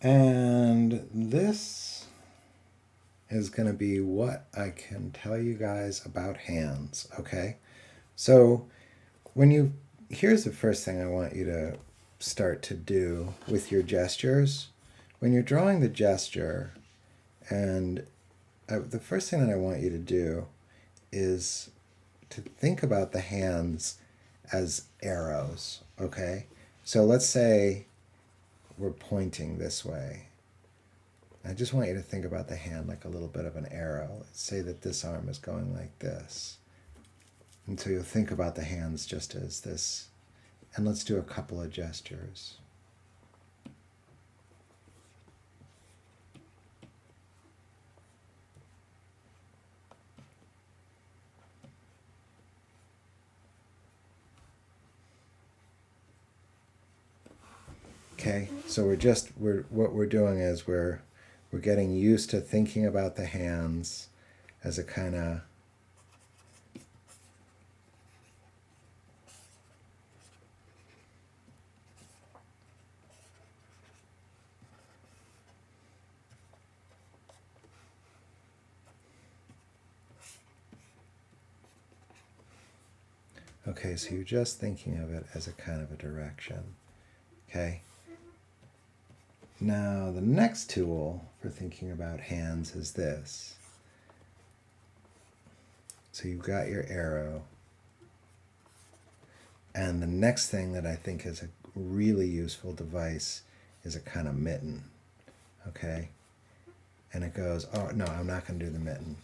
And this is going to be what I can tell you guys about hands, okay? So here's the first thing I want you to start to do with your gestures. When you're drawing the gesture, and the first thing that I want you to do is to think about the hands as arrows, okay? So let's say we're pointing this way. I just want you to think about the hand like a little bit of an arrow. Let's say that this arm is going like this. And so you'll think about the hands just as this. And let's do a couple of gestures. Okay, so what we're doing is we're getting used to thinking about the hands as a kind of okay, so you're just thinking of it as a kind of a direction. Okay. Now the next tool for thinking about hands is this. So you've got your arrow. And the next thing that I think is a really useful device is a kind of mitten. Okay? And it goes, oh, no, I'm not going to do the mitten.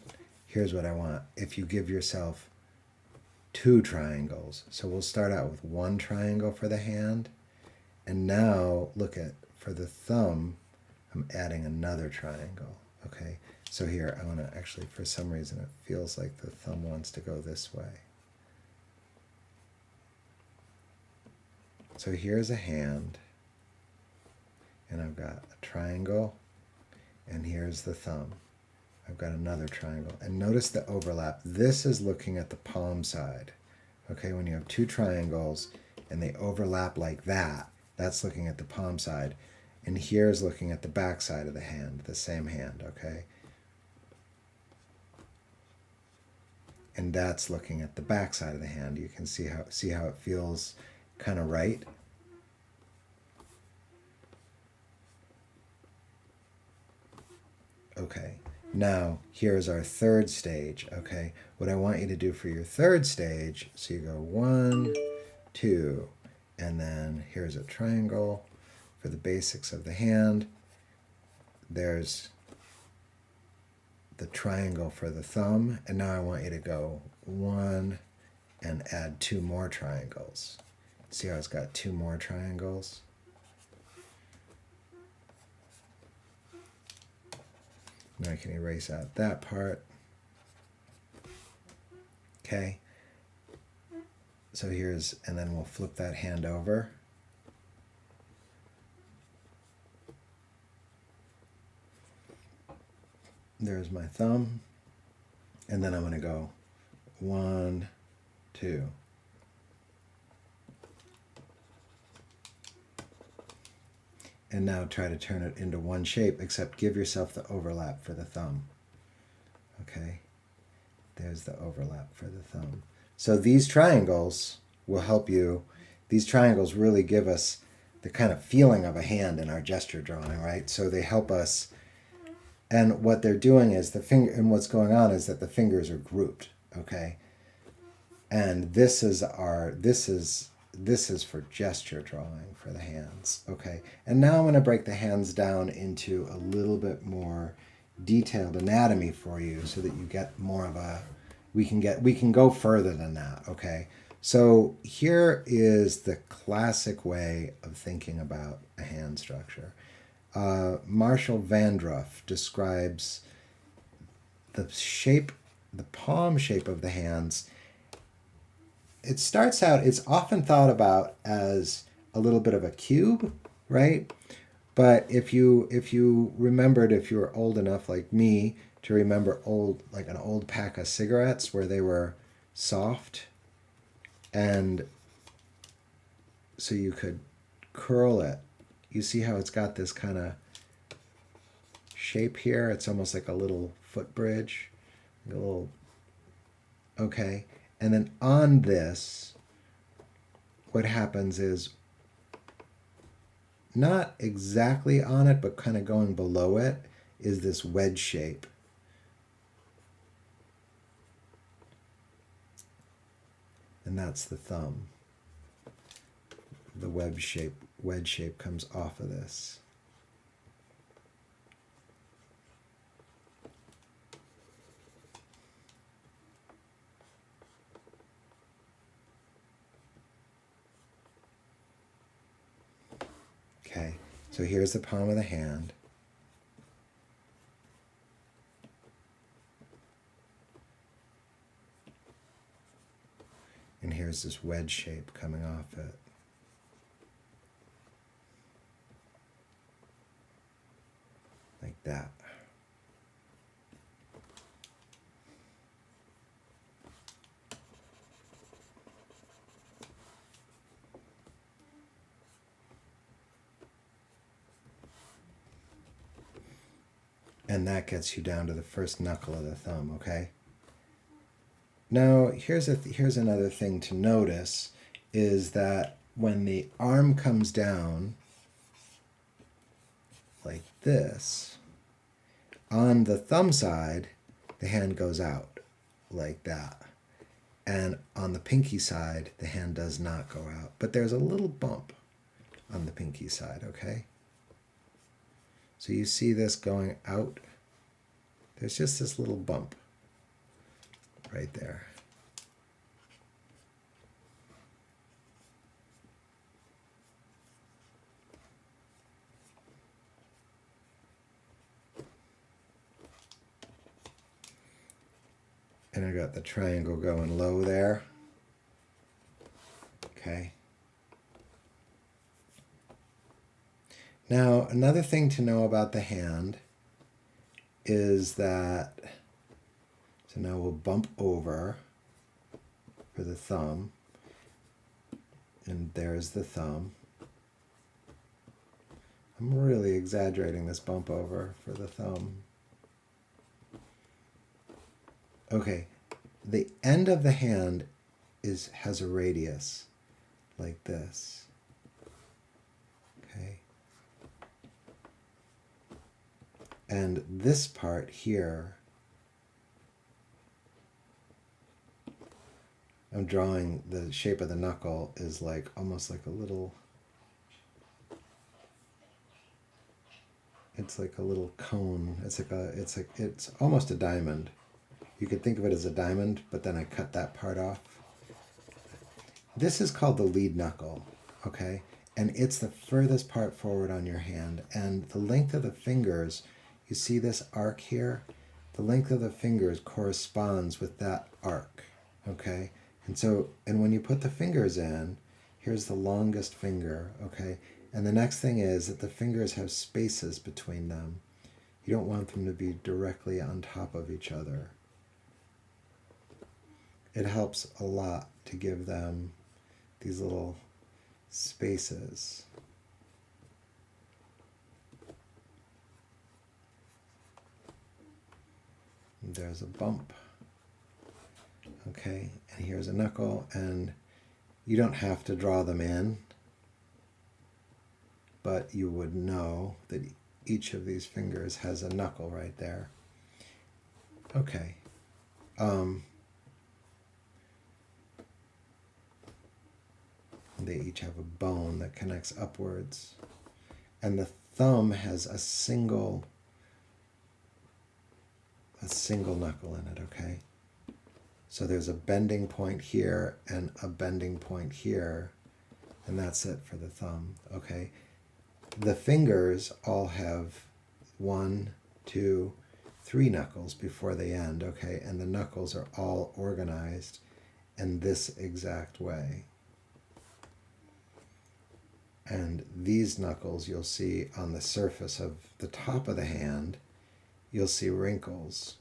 Here's what I want. If you give yourself 2 triangles. So we'll start out with 1 triangle for the hand. And now, look at, for the thumb, I'm adding another triangle. Okay? So here, I want to actually, for some reason, it feels like the thumb wants to go this way. So here's a hand, and I've got a triangle, and here's the thumb. I've got another triangle. And notice the overlap. This is looking at the palm side. Okay, when you have 2 triangles and they overlap like that, that's looking at the palm side. And here's looking at the back side of the hand, the same hand, okay? And that's looking at the back side of the hand. You can see how it feels kind of right. Okay, now here's our third stage, okay? What I want you to do for your third stage, so you go 1, 2, and then here's a triangle for the basics of the hand. There's the triangle for the thumb, and now I want you to go 1 and add 2 more triangles. See how it's got 2 more triangles? Now I can erase out that part. Okay. So here's, and then we'll flip that hand over. There's my thumb. And then I'm going to go 1, 2. And now try to turn it into one shape, except give yourself the overlap for the thumb. Okay, there's the overlap for the thumb. So these triangles will help you. These triangles really give us the kind of feeling of a hand in our gesture drawing, right? So they help us. And what they're doing is and what's going on is that the fingers are grouped, okay? And this is for gesture drawing for the hands, okay? And now I'm going to break the hands down into a little bit more detailed anatomy for you so that you get more of a, we can go further than that, okay? So here is the classic way of thinking about a hand structure. Marshall Vandruff describes the palm shape of the hands. It starts out, it's often thought about as a little bit of a cube, right? But if you remembered, if you were old enough like me to remember like an old pack of cigarettes where they were soft, and so you could curl it. You see how it's got this kind of shape here. It's almost like a little footbridge, a little, okay. And then on this, what happens is not exactly on it, but kind of going below it is this wedge shape. And that's the thumb. The wedge shape comes off of this. Okay, so here's the palm of the hand. And here's this wedge shape coming off it. Like that. And that gets you down to the first knuckle of the thumb, okay? Now, here's another thing to notice, is that when the arm comes down like this, on the thumb side, the hand goes out like that. And on the pinky side, the hand does not go out. But there's a little bump on the pinky side, okay? So you see this going out. There's just this little bump right there. And I got the triangle going low there. Okay. Now, another thing to know about the hand is that, so now we'll bump over for the thumb, and there's the thumb. I'm really exaggerating this bump over for the thumb. Okay, the end of the hand has a radius like this. Okay. And this part here, I'm drawing the shape of the knuckle is like almost like a little, it's like a little cone. It's almost a diamond. You could think of it as a diamond, but then I cut that part off. This is called the lead knuckle, okay? And it's the furthest part forward on your hand. And the length of the fingers, you see this arc here? The length of the fingers corresponds with that arc, okay? And when you put the fingers in, here's the longest finger, okay? And the next thing is that the fingers have spaces between them. You don't want them to be directly on top of each other. It helps a lot to give them these little spaces. And there's a bump. Okay, and here's a knuckle, and you don't have to draw them in, but you would know that each of these fingers has a knuckle right there. Okay. They each have a bone that connects upwards. And the thumb has a single knuckle in it, okay? So there's a bending point here and a bending point here, and that's it for the thumb, okay? The fingers all have 1, 2, 3 knuckles before they end, okay? And the knuckles are all organized in this exact way. And these knuckles you'll see on the surface of the top of the hand, you'll see wrinkles.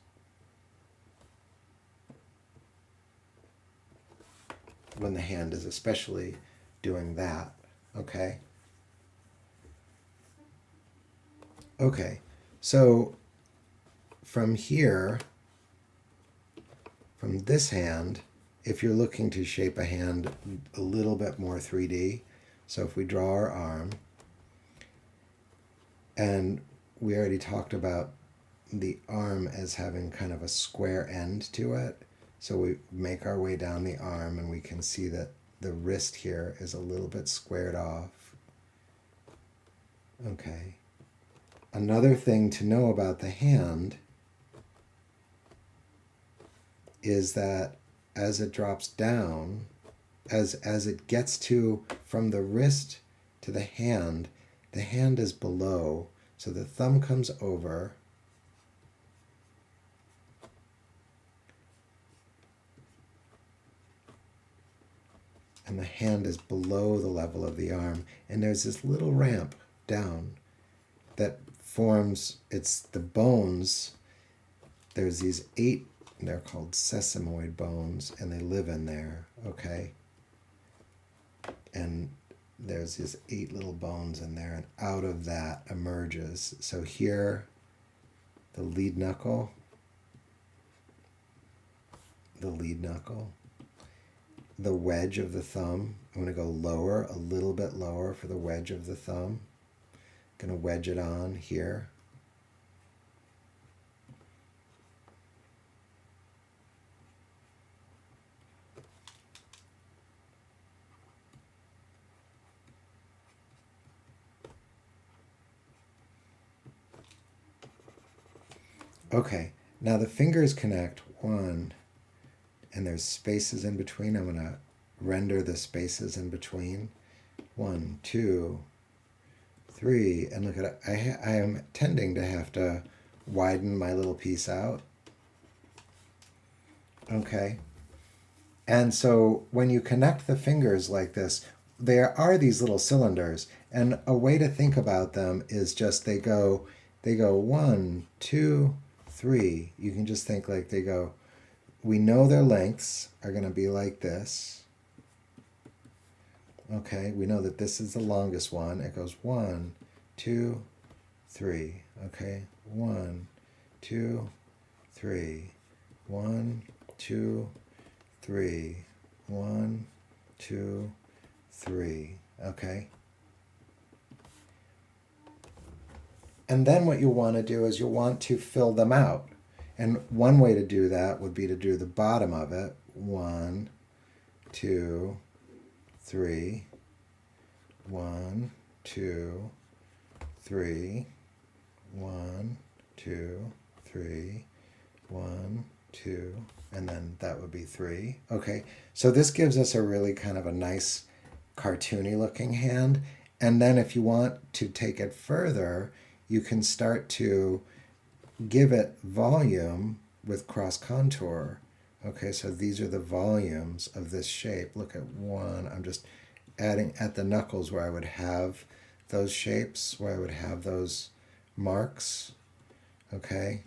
When the hand is especially doing that, okay? Okay, so from here, from this hand, if you're looking to shape a hand a little bit more 3D, so if we draw our arm, and we already talked about the arm as having kind of a square end to it, so we make our way down the arm and we can see that the wrist here is a little bit squared off. Okay. Another thing to know about the hand is that as it drops down, as it gets to from the wrist to the hand is below, so the thumb comes over, and the hand is below the level of the arm, and there's this little ramp down that forms, it's the bones. There's these 8, they're called sesamoid bones, and they live in there, okay? And there's these 8 little bones in there, and out of that emerges. So here, the lead knuckle, the wedge of the thumb. I'm going to go lower, a little bit lower for the wedge of the thumb. I'm going to wedge it on here. Okay, now the fingers connect, 1, and there's spaces in between. I'm going to render the spaces in between. 1, 2, 3, and look at it. I am tending to have to widen my little piece out. Okay, and so when you connect the fingers like this, there are these little cylinders, and a way to think about them is just they go 1, 2, 3. You can just think like they go, we know their lengths are going to be like this. Okay, we know that this is the longest one. It goes 1, 2, 3. Okay, 1, 2, 3. 1, 2, 3. 1, 2, 3. Okay. And then what you want to do is you want to fill them out. And one way to do that would be to do the bottom of it. 1, 2, 3. 1, 2, 3. 1, 2, 3. 1, 2, and then that would be 3. Okay, so this gives us a really kind of a nice cartoony looking hand. And then if you want to take it further, you can start to give it volume with cross contour. Okay, so these are the volumes of this shape. Look at 1. I'm just adding at the knuckles where I would have those shapes, where I would have those marks. Okay.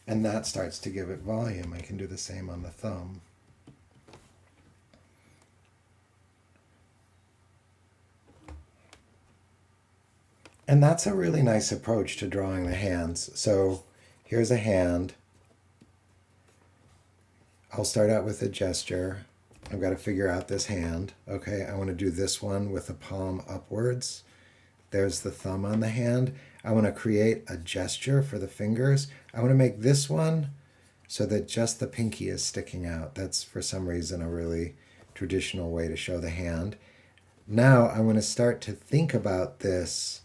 And that starts to give it volume. I can do the same on the thumb. And that's a really nice approach to drawing the hands. So here's a hand. I'll start out with a gesture. I've got to figure out this hand. Okay, I want to do this one with the palm upwards. There's the thumb on the hand. I want to create a gesture for the fingers. I want to make this one so that just the pinky is sticking out. That's for some reason a really traditional way to show the hand. Now I want to start to think about this.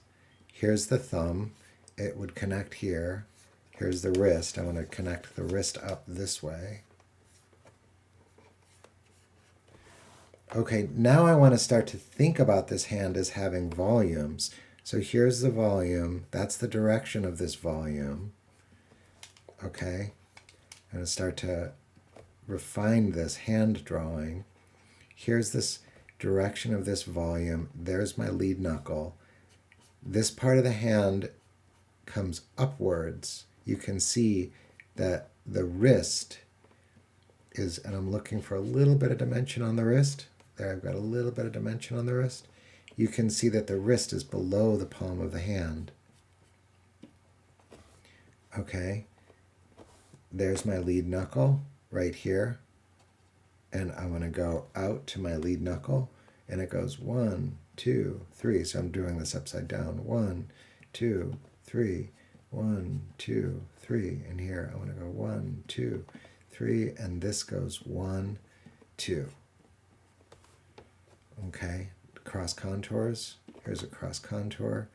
Here's the thumb. It would connect here. Here's the wrist. I want to connect the wrist up this way. Okay, now I want to start to think about this hand as having volumes. So here's the volume. That's the direction of this volume. Okay, I'm going to start to refine this hand drawing. Here's this direction of this volume. There's my lead knuckle. This part of the hand comes upwards. You can see that the wrist is, and I'm looking for a little bit of dimension on the wrist. There I've got a little bit of dimension on the wrist. You can see that the wrist is below the palm of the hand. Okay, there's my lead knuckle right here. And I'm going to go out to my lead knuckle, and it goes 1, 2, 3. So I'm doing this upside down. 1, 2, 3, 1, 2, 3. And here I want to go 1, 2, 3, and this goes 1, 2. Okay, cross contours. Here's a cross contour.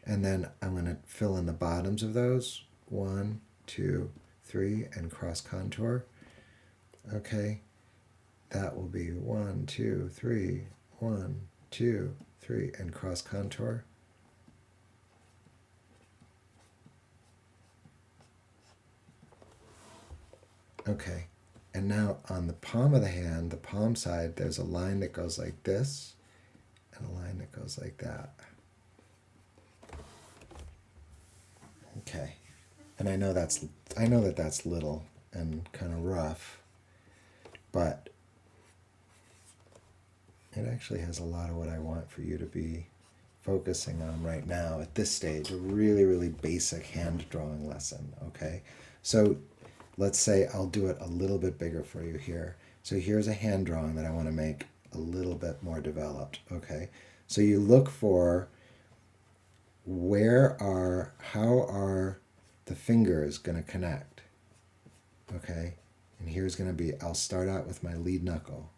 And then I'm going to fill in the bottoms of those. 1, 2, 3, and cross contour. Okay, that will be 1, 2, 3, 1, 2, 3, and cross contour. Okay, and now on the palm of the hand, the palm side, there's a line that goes like this, and a line that goes like that. Okay, and I know that that's little and kind of rough, but it actually has a lot of what I want for you to be focusing on right now at this stage, a really, really basic hand drawing lesson, okay? So let's say I'll do it a little bit bigger for you here. So here's a hand drawing that I want to make a little bit more developed, okay? So you look for how are the fingers going to connect, okay? And here's going to be, I'll start out with my lead knuckle.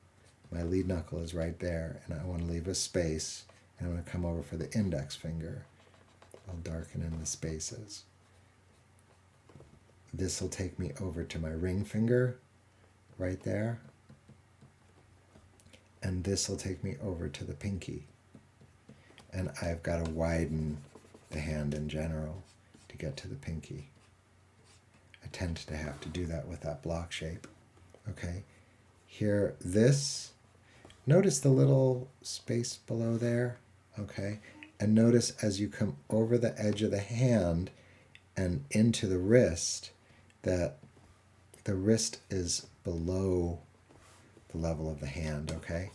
My lead knuckle is right there, and I want to leave a space, and I'm going to come over for the index finger. I'll darken in the spaces. This will take me over to my ring finger, right there. And this will take me over to the pinky. And I've got to widen the hand in general to get to the pinky. I tend to have to do that with that block shape. Okay, here, notice the little space below there, okay? And notice as you come over the edge of the hand and into the wrist, that the wrist is below the level of the hand, okay?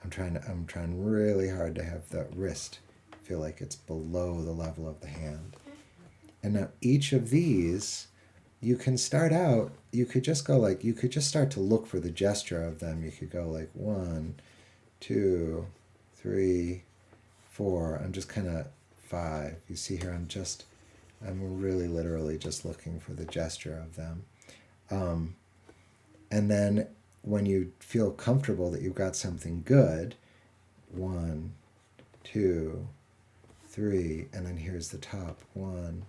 I'm trying really hard to have the wrist feel like it's below the level of the hand. And now each of these, you can start out, you could just start to look for the gesture of them. You could go like 1, 2, 3, 4. I'm just kind of 5. You see here, I'm really literally just looking for the gesture of them. And then when you feel comfortable that you've got something good, 1, 2, 3, and then here's the top, 1,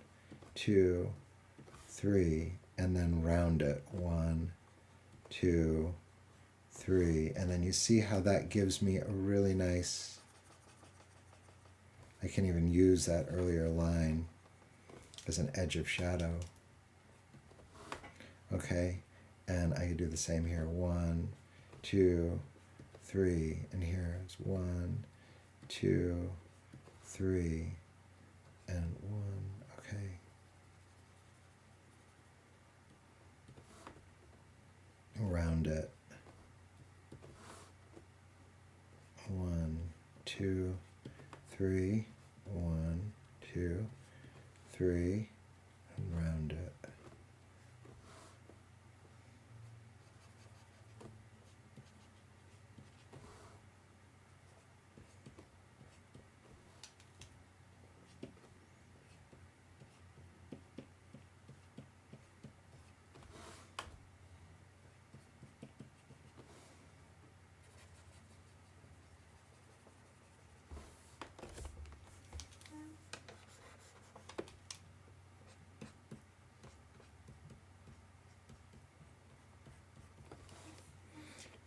2, 3, and then round it, 1, 2, 3, and then you see how that gives me a really nice, I can even use that earlier line as an edge of shadow. Okay, and I can do the same here, 1, 2, 3, and here's 1, 2, 3, and 1, okay. Round it. 1, 2, 3, 1, 2, 3, and round it.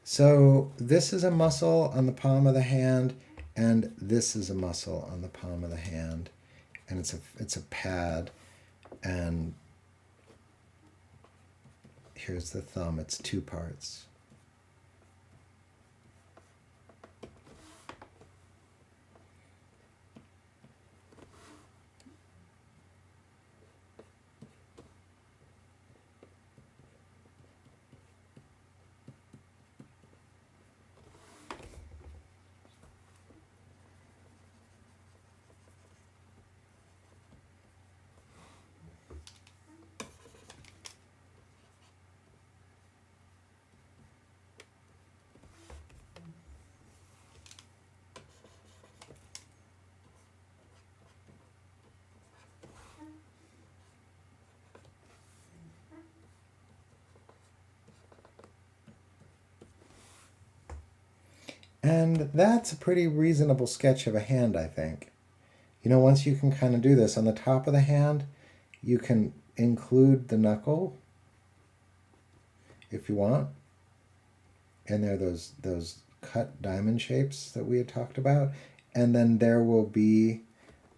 So this is a muscle on the palm of the hand, and this is a muscle on the palm of the hand, and it's a pad, and here's the thumb. It's 2 parts. And that's a pretty reasonable sketch of a hand, I think. You know, once you can kind of do this, on the top of the hand, you can include the knuckle if you want. And there are those cut diamond shapes that we had talked about. And then there will be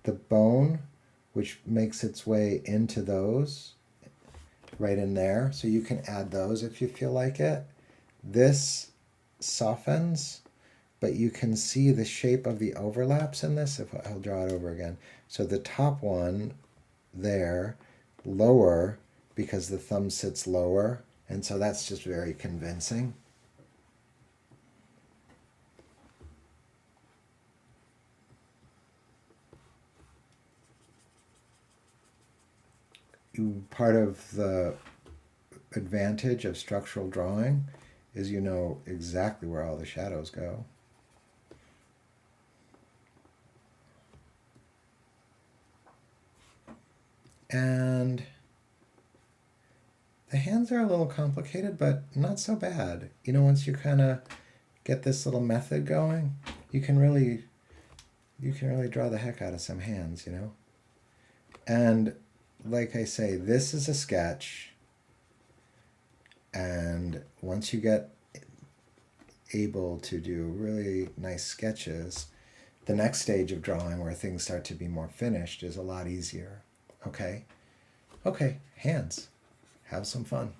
the bone, which makes its way into those right in there. So you can add those if you feel like it. This softens, but you can see the shape of the overlaps in this. If I'll draw it over again. So the top one there, lower, because the thumb sits lower. And so that's just very convincing. Part of the advantage of structural drawing is you know exactly where all the shadows go. And the hands are a little complicated, but not so bad. You know, once you kind of get this little method going, you can really draw the heck out of some hands, you know. And like I say, this is a sketch. And once you get able to do really nice sketches, the next stage of drawing where things start to be more finished is a lot easier. Okay? Okay, hands. Have some fun.